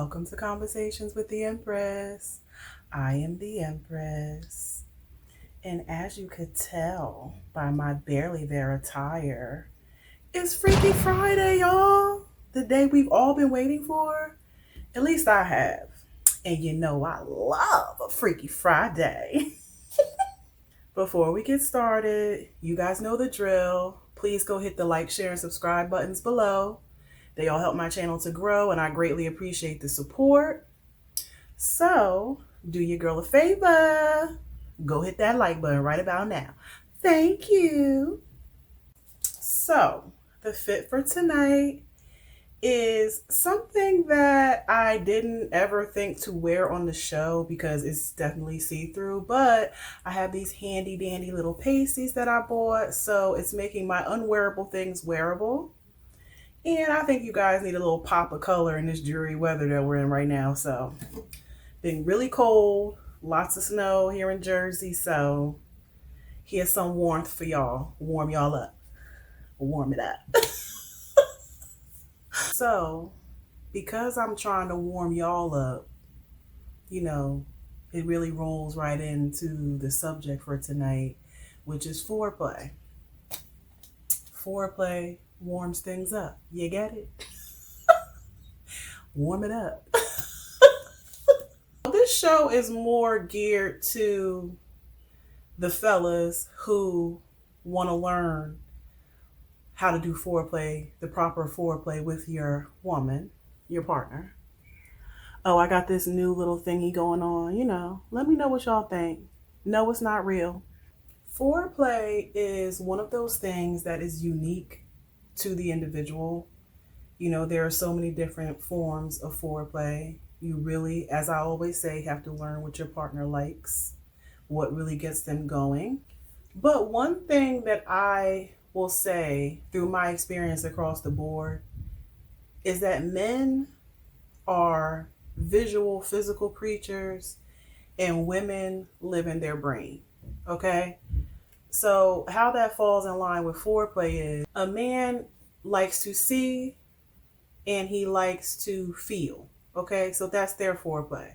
Welcome to Conversations with the Empress. I am the Empress. And as you could tell by my barely there attire, it's Freaky Friday, y'all. The day we've all been waiting for. At least I have. And you know I love a Freaky Friday. Before we get started, you guys know the drill. Please go hit the like, share, and subscribe buttons below. They all help my channel to grow, and I greatly appreciate the support. So, do your girl a favor. Go hit that like button right about now. Thank you. So, the fit for tonight is something that I didn't ever think to wear on the show because it's definitely see-through, but I have these handy dandy little pasties that I bought, so it's making my unwearable things wearable. And I think you guys need a little pop of color in this dreary weather that we're in right now. So, been really cold, lots of snow here in Jersey. So, here's some warmth for y'all. Warm y'all up. Warm it up. So, because I'm trying to warm y'all up, it really rolls right into the subject for tonight, which is foreplay. Foreplay warms things up. You get it? Warm it up. This show is more geared to the fellas who want to learn how to do foreplay, the proper foreplay with your woman, your partner. Oh, I got this new little thingy going on, let me know what y'all think. No, it's not real. Foreplay is one of those things that is unique to the individual. There are so many different forms of foreplay. You really, as I always say, have to learn what your partner likes, what really gets them going. But one thing that I will say through my experience across the board is that men are visual, physical creatures and women live in their brain. Okay? So how that falls in line with foreplay is a man likes to see and he likes to feel. Okay, so that's their foreplay.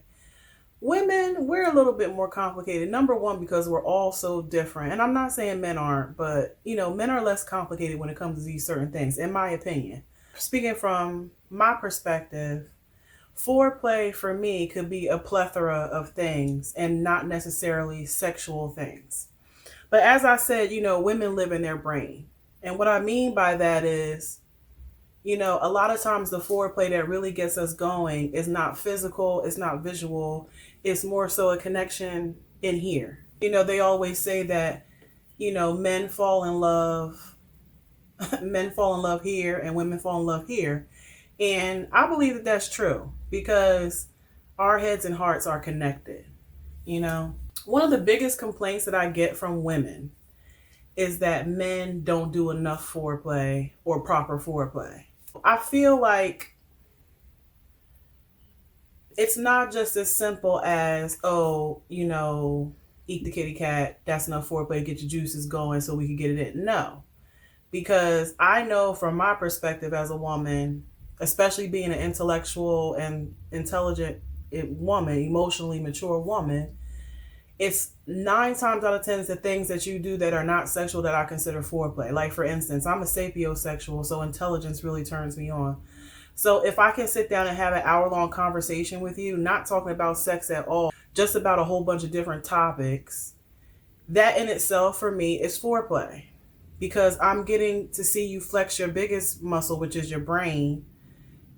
Women, we're a little bit more complicated. Number one, because we're all so different. And I'm not saying men aren't, but men are less complicated when it comes to these certain things, in my opinion. Speaking from my perspective, foreplay for me could be a plethora of things and not necessarily sexual things. But as I said, women live in their brain. And what I mean by that is, a lot of times the foreplay that really gets us going is not physical, it's not visual, it's more so a connection in here. They always say that, men fall in love, men fall in love here and women fall in love here. And I believe that that's true because our heads and hearts are connected. One of the biggest complaints that I get from women is that men don't do enough foreplay or proper foreplay. I feel like it's not just as simple as, eat the kitty cat, that's enough foreplay, get your juices going so we can get it in. No, because I know from my perspective as a woman, especially being an intellectual and intelligent woman, emotionally mature woman, it's 9 times out of 10 the things that you do that are not sexual that I consider foreplay. Like, for instance, I'm a sapiosexual, so intelligence really turns me on. So if I can sit down and have an hour-long conversation with you, not talking about sex at all, just about a whole bunch of different topics, that in itself for me is foreplay. Because I'm getting to see you flex your biggest muscle, which is your brain,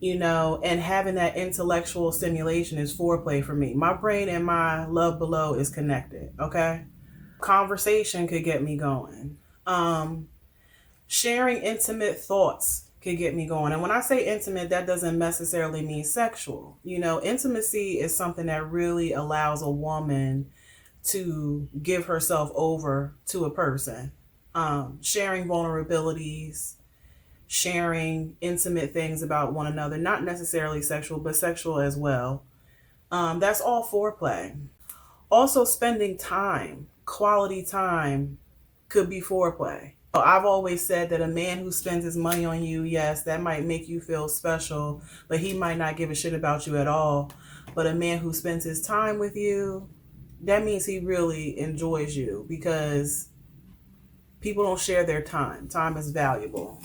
and having that intellectual stimulation is foreplay for me. My brain and my love below is connected, okay? Conversation could get me going. Sharing intimate thoughts could get me going. And when I say intimate, that doesn't necessarily mean sexual. Intimacy is something that really allows a woman to give herself over to a person. Sharing vulnerabilities, sharing intimate things about one another, not necessarily sexual, but sexual as well. That's all foreplay. Also, spending time, quality time, could be foreplay. I've always said that a man who spends his money on you, yes, that might make you feel special, but he might not give a shit about you at all. But a man who spends his time with you, that means he really enjoys you, because people don't share their time. Time is valuable.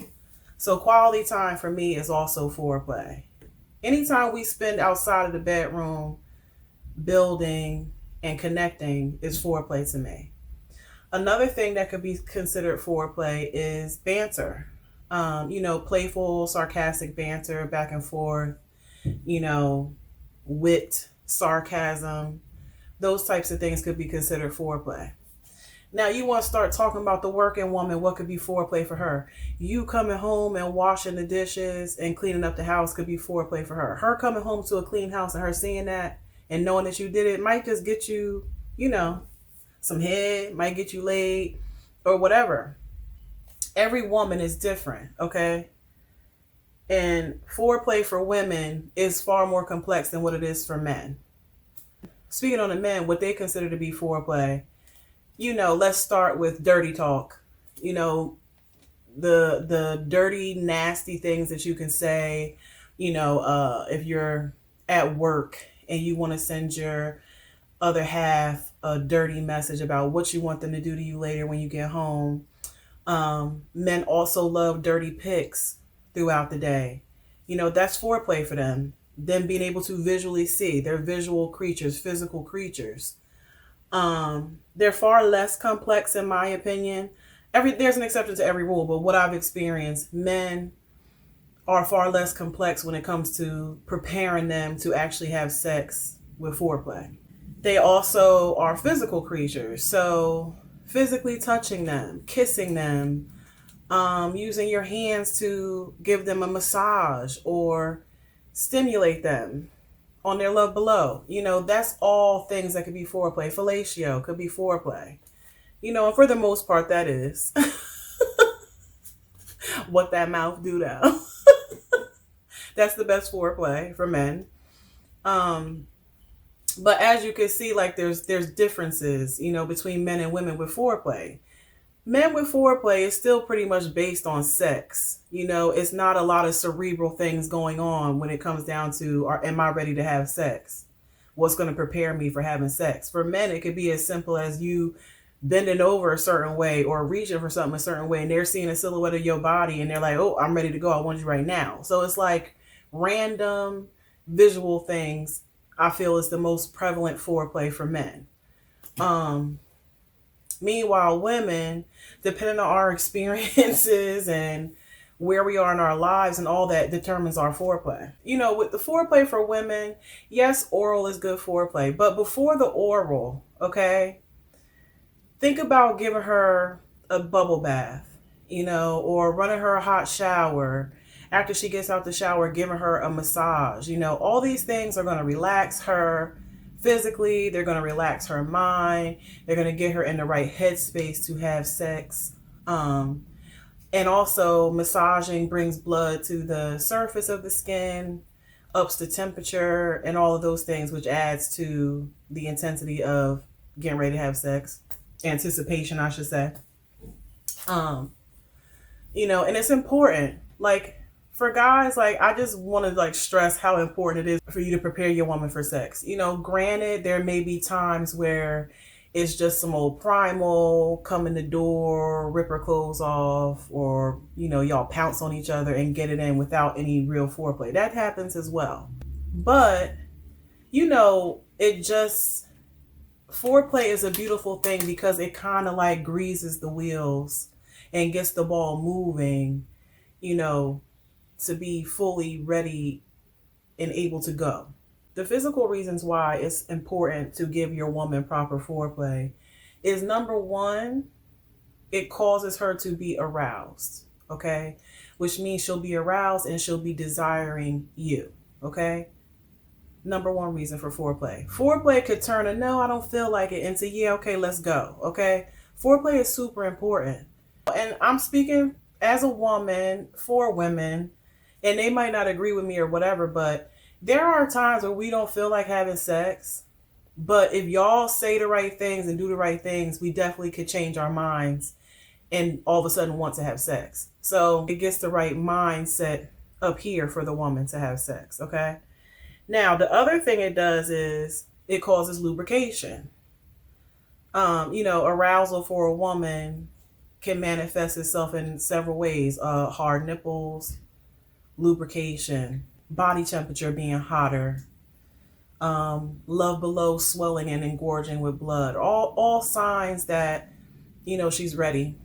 So quality time for me is also foreplay. Anytime we spend outside of the bedroom building and connecting is foreplay to me. Another thing that could be considered foreplay is banter. Playful, sarcastic banter back and forth, wit, sarcasm. Those types of things could be considered foreplay. Now, you want to start talking about the working woman, what could be foreplay for her? You coming home and washing the dishes and cleaning up the house could be foreplay for her. Her coming home to a clean house and her seeing that and knowing that you did it might just get you, some head, might get you laid or whatever. Every woman is different, okay? And foreplay for women is far more complex than what it is for men. Speaking on the men, what they consider to be foreplay, let's start with dirty talk. The dirty, nasty things that you can say, if you're at work and you want to send your other half a dirty message about what you want them to do to you later when you get home. Men also love dirty pics throughout the day. That's foreplay for them. Them being able to visually see. They're visual creatures, physical creatures. They're far less complex in my opinion. There's an exception to every rule, but what I've experienced, men are far less complex when it comes to preparing them to actually have sex with foreplay. They also are physical creatures, so physically touching them, kissing them, using your hands to give them a massage or stimulate them on their love below. That's all things that could be foreplay. Fellatio could be foreplay. And for the most part, that is what that mouth do now. That's the best foreplay for men. But as you can see, like there's differences, between men and women with foreplay. Men with foreplay is still pretty much based on sex. It's not a lot of cerebral things going on when it comes down to, am I ready to have sex? What's going to prepare me for having sex? For men, it could be as simple as you bending over a certain way or reaching for something a certain way, and they're seeing a silhouette of your body and they're like, oh, I'm ready to go. I want you right now. So it's like random visual things, I feel, is the most prevalent foreplay for men. Meanwhile, women, depending on our experiences and where we are in our lives and all that, determines our foreplay. With the foreplay for women, yes, oral is good foreplay. But before the oral, okay, think about giving her a bubble bath, or running her a hot shower. After she gets out the shower, giving her a massage. All these things are going to relax her physically. They're going to relax her mind. They're going to get her in the right headspace to have sex. And also, massaging brings blood to the surface of the skin, ups the temperature, and all of those things, which adds to the intensity of getting ready to have sex. Anticipation, I should say. And it's important. Like, for guys, I just want to stress how important it is for you to prepare your woman for sex. Granted, there may be times where it's just some old primal, come in the door, rip her clothes off, or, y'all pounce on each other and get it in without any real foreplay. That happens as well. But, foreplay is a beautiful thing because it kind of greases the wheels and gets the ball moving, to be fully ready and able to go. The physical reasons why it's important to give your woman proper foreplay is, number one, it causes her to be aroused, okay? Which means she'll be aroused and she'll be desiring you, okay? Number one reason for foreplay. Foreplay could turn a no, I don't feel like it into yeah, okay, let's go, okay? Foreplay is super important. And I'm speaking as a woman for women, and they might not agree with me or whatever, but there are times where we don't feel like having sex. But if y'all say the right things and do the right things, we definitely could change our minds and all of a sudden want to have sex. So it gets the right mindset up here for the woman to have sex, okay? Now, the other thing it does is it causes lubrication. Arousal for a woman can manifest itself in several ways. Hard nipples, lubrication, body temperature being hotter, love below swelling and engorging with blood. All signs that, she's ready.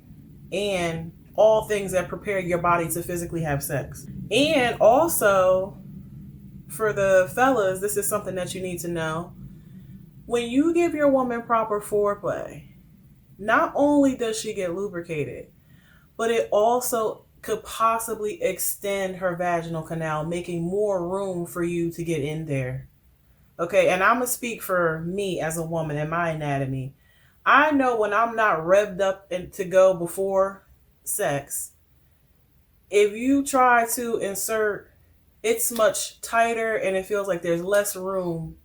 And all things that prepare your body to physically have sex. And also, for the fellas, this is something that you need to know. When you give your woman proper foreplay, not only does she get lubricated, but it also could possibly extend her vaginal canal, making more room for you to get in there. Okay, and I'm going to speak for me as a woman and my anatomy. I know when I'm not revved up and to go before sex, if you try to insert, it's much tighter and it feels like there's less room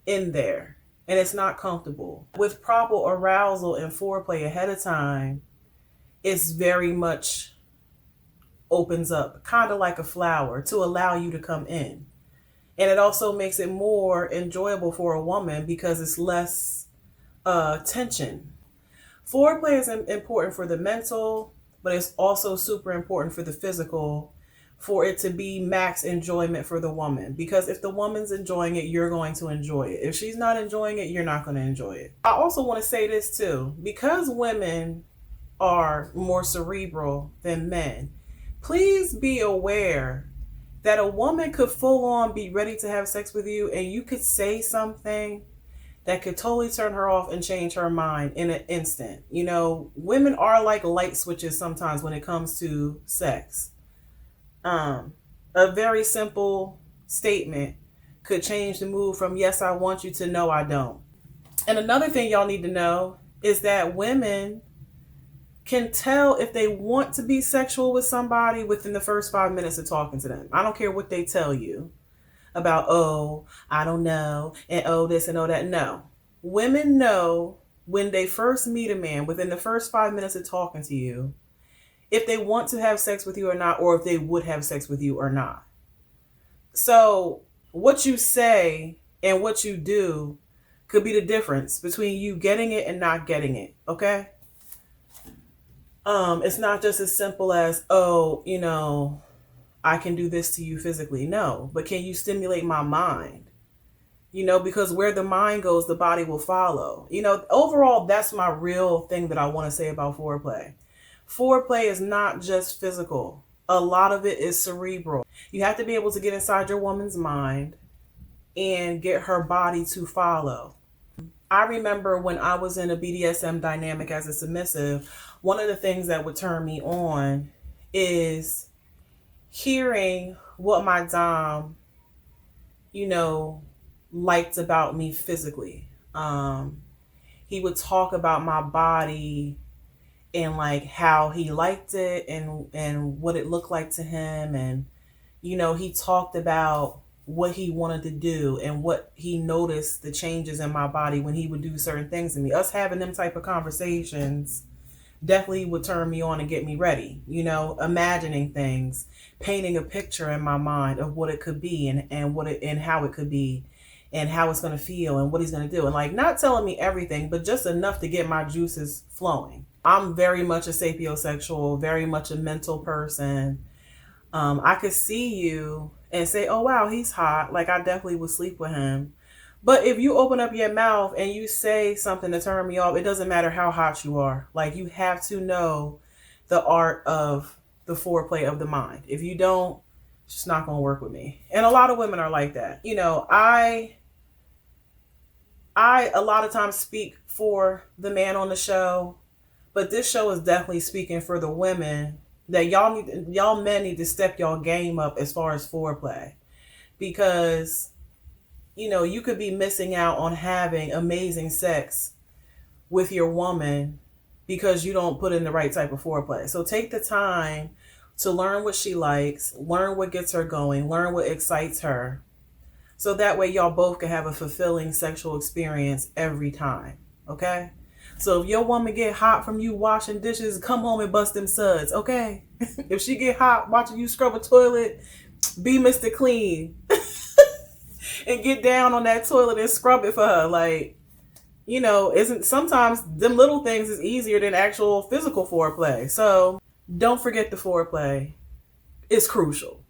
in there and it's not comfortable. With proper arousal and foreplay ahead of time, it's very much opens up, kind of like a flower, to allow you to come in. And it also makes it more enjoyable for a woman because it's less tension. Foreplay is important for the mental, but it's also super important for the physical, for it to be max enjoyment for the woman. Because if the woman's enjoying it, you're going to enjoy it. If she's not enjoying it, you're not going to enjoy it. I also want to say this too, because women are more cerebral than men, please be aware that a woman could full on be ready to have sex with you and you could say something that could totally turn her off and change her mind in an instant. Women are like light switches sometimes when it comes to sex. A very simple statement could change the mood from yes, I want you to no, I don't. And another thing y'all need to know is that women can tell if they want to be sexual with somebody within the first 5 minutes of talking to them. I don't care what they tell you about, oh, I don't know, and oh, this and oh, that. No. Women know when they first meet a man, within the first 5 minutes of talking to you, if they want to have sex with you or not, or if they would have sex with you or not. So what you say and what you do could be the difference between you getting it and not getting it, okay? It's not just as simple as, oh, I can do this to you physically. No, but can you stimulate my mind? Because where the mind goes, the body will follow. Overall, that's my real thing that I want to say about foreplay. Foreplay is not just physical. A lot of it is cerebral. You have to be able to get inside your woman's mind and get her body to follow. I remember when I was in a BDSM dynamic as a submissive, one of the things that would turn me on is hearing what my dom, liked about me physically. He would talk about my body and like how he liked it and what it looked like to him. And, he talked about what he wanted to do and what he noticed the changes in my body when he would do certain things to me. Us having them type of conversations definitely would turn me on and get me ready, imagining things, painting a picture in my mind of what it could be and how it could be and how it's going to feel and what he's going to do. And like not telling me everything, but just enough to get my juices flowing. I'm very much a sapiosexual, very much a mental person. I could see you and say, oh, wow, he's hot. Like I definitely would sleep with him. But if you open up your mouth and you say something to turn me off, it doesn't matter how hot you are. Like you have to know the art of the foreplay of the mind. If you don't, it's just not going to work with me. And a lot of women are like that. I a lot of times speak for the man on the show, but this show is definitely speaking for the women that y'all men need to step y'all game up as far as foreplay, because you could be missing out on having amazing sex with your woman because you don't put in the right type of foreplay. So take the time to learn what she likes, learn what gets her going, learn what excites her. So that way y'all both can have a fulfilling sexual experience every time. Okay? So if your woman get hot from you washing dishes, come home and bust them suds, okay? If she get hot watching you scrub a toilet, be Mr. Clean. And get down on that toilet and scrub it for her. Like, you know, isn't sometimes them little things is easier than actual physical foreplay. So don't forget the foreplay. It's crucial.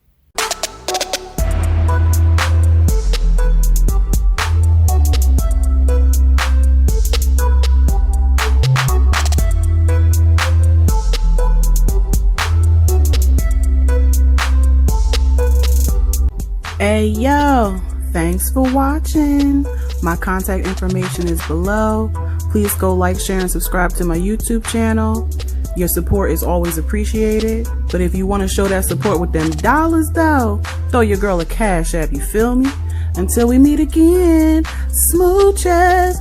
Hey yo, thanks for watching. My contact information is below. Please go like, share, and subscribe to my YouTube channel. Your support is always appreciated. But if you want to show that support with them dollars though, throw your girl a cash app, you feel me? Until we meet again, smooches.